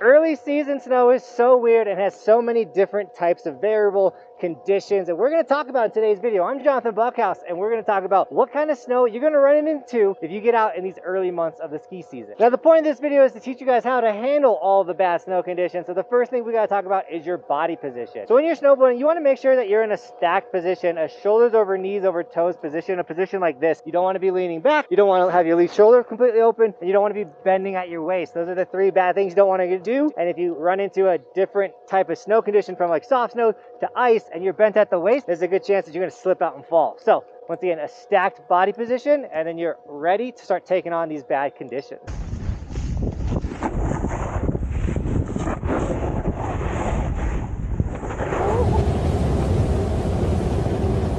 Early season snow is so weird and has so many different types of variable conditions, and we're going to talk about in today's video. I'm Johnathan Buckhouse, and we're going to talk about what kind of snow you're going to run into if you get out in these early months of the ski season. Now, the point of this video is to teach you guys how to handle all the bad snow conditions. So the first thing we got to talk about is your body position. So when you're snowboarding, you want to make sure that you're in a stacked position, a shoulders over knees over toes position, a position like this. You don't want to be leaning back, you don't want to have your lead shoulder completely open, and you don't want to be bending at your waist. Those are the three bad things you don't want to do. And if you run into a different type of snow condition, from like soft snow to ice, and you're bent at the waist, there's a good chance that you're going to slip out and fall. So once again, a stacked body position, and then you're ready to start taking on these bad conditions.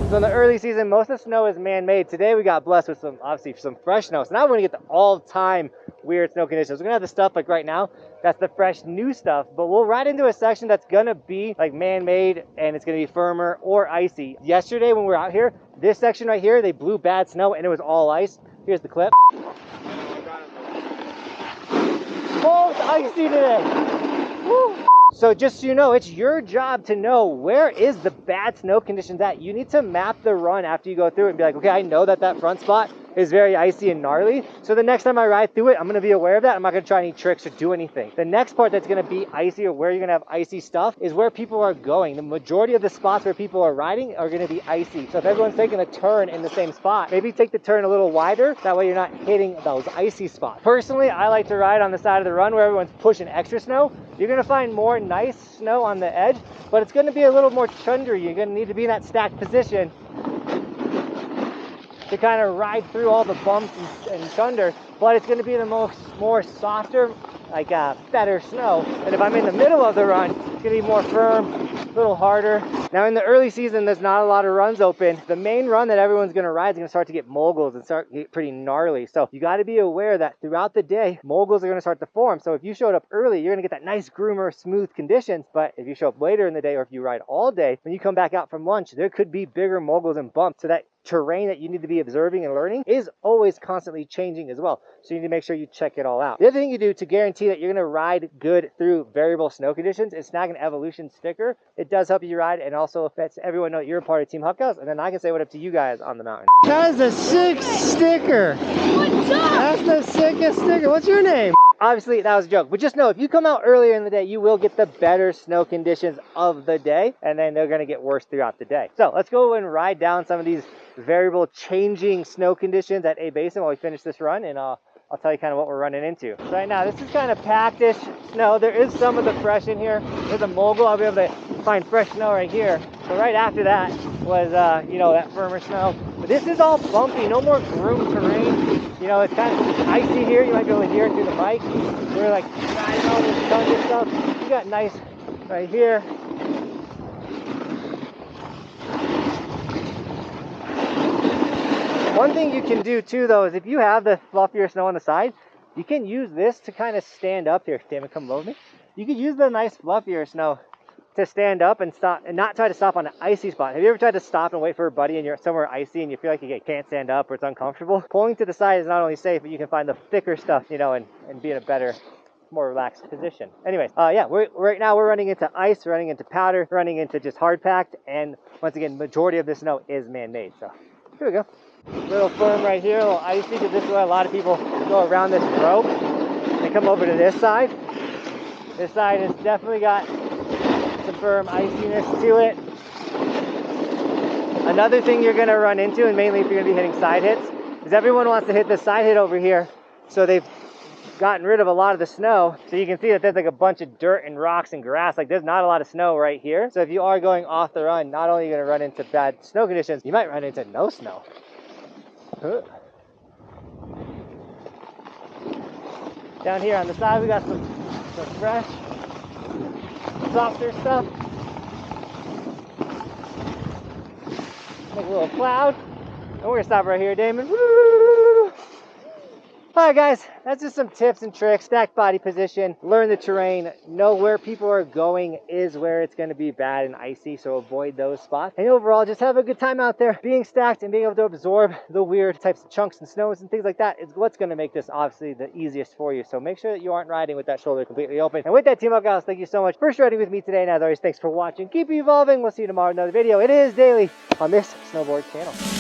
So in the early season, most of the snow is man-made. Today we got blessed with obviously some fresh snow. So now we're gonna get the all-time weird snow conditions. We're gonna have the stuff like right now, that's the fresh new stuff, but we'll ride into a section that's gonna be like man-made, and it's gonna be firmer or icy. Yesterday when we were out here, this section right here, they blew bad snow and it was all ice. Here's the clip. Oh, it's icy today. Woo. So just so you know, it's your job to know where is the bad snow conditions at. You need to map the run after you go through it and be like, okay, I know that that front spot is very icy and gnarly. So the next time I ride through it, I'm gonna be aware of that. I'm not gonna try any tricks or do anything. The next part that's gonna be icy, or where you're gonna have icy stuff, is where people are going. The majority of the spots where people are riding are gonna be icy. So if everyone's taking a turn in the same spot, maybe take the turn a little wider. That way you're not hitting those icy spots. Personally, I like to ride on the side of the run where everyone's pushing extra snow. You're gonna find more nice snow on the edge, but it's gonna be a little more chundery. You're gonna need to be in that stacked position to kind of ride through all the bumps and chunder, but it's going to be the more softer, like better snow. And if I'm in the middle of the run, it's going to be more firm, a little harder. Now in the early season, there's not a lot of runs open. The main run that everyone's going to ride is going to start to get moguls and start to get pretty gnarly. So you got to be aware that throughout the day, moguls are going to start to form. So if you showed up early, you're going to get that nice groomer, smooth conditions. But if you show up later in the day, or if you ride all day, when you come back out from lunch, there could be bigger moguls and bumps. So that terrain that you need to be observing and learning is always constantly changing as well. So you need to make sure you check it all out. The other thing you do to guarantee that you're going to ride good through variable snow conditions is snag an Evolution sticker. It does help you ride, and also lets everyone know you're a part of Team Buckhouse, and then I can say what up to you guys on the mountain. That is a sick sticker. What's up? That's the sickest sticker. What's your name? Obviously, that was a joke, but just know if you come out earlier in the day, you will get the better snow conditions of the day, and then they're going to get worse throughout the day. So let's go and ride down some of these variable changing snow conditions at A Basin while we finish this run, and I'll tell you kind of what we're running into. So right now, this is kind of packed-ish snow. There is some of the fresh in here. There's a mogul. I'll be able to find fresh snow right here. So right after that was, you know, that firmer snow. But this is all bumpy, no more groomed terrain. You know, it's kind of icy here. You might be able to hear it through the mic. We're like riding all this thunder stuff. You got nice right here. One thing you can do too, though, is if you have the fluffier snow on the side, you can use this to kind of stand up here. Damn it, come above me. You could use the nice fluffier snow to stand up and stop, and not try to stop on an icy spot. Have you ever tried to stop and wait for a buddy and you're somewhere icy and you feel like you can't stand up or it's uncomfortable? Pulling to the side is not only safe, but you can find the thicker stuff, you know, and be in a better, more relaxed position. Anyways, yeah, right now we're running into ice, running into powder, running into just hard packed, and once again, majority of the snow is man-made. So here we go. A little firm right here, a little icy, because this is where a lot of people go around this rope and come over to this side. This side has definitely got some firm iciness to it. Another thing you're going to run into, and mainly if you're going to be hitting side hits, is everyone wants to hit the side hit over here. So they've gotten rid of a lot of the snow. So you can see that there's like a bunch of dirt and rocks and grass. Like there's not a lot of snow right here. So if you are going off the run, not only are you going to run into bad snow conditions, you might run into no snow. Down here on the side, we got some fresh, softer stuff. Make a little cloud. And we're gonna stop right here, Damon. Woo! Alright guys, that's just some tips and tricks. Stacked body position, learn the terrain, know where people are going is where it's going to be bad and icy, so avoid those spots. And overall, just have a good time out there. Being stacked and being able to absorb the weird types of chunks and snows and things like that is what's going to make this obviously the easiest for you. So make sure that you aren't riding with that shoulder completely open. And with that, Team Buckhouse, thank you so much for riding with me today. And as always, thanks for watching. Keep evolving. We'll see you tomorrow in another video. It is daily on this snowboard channel.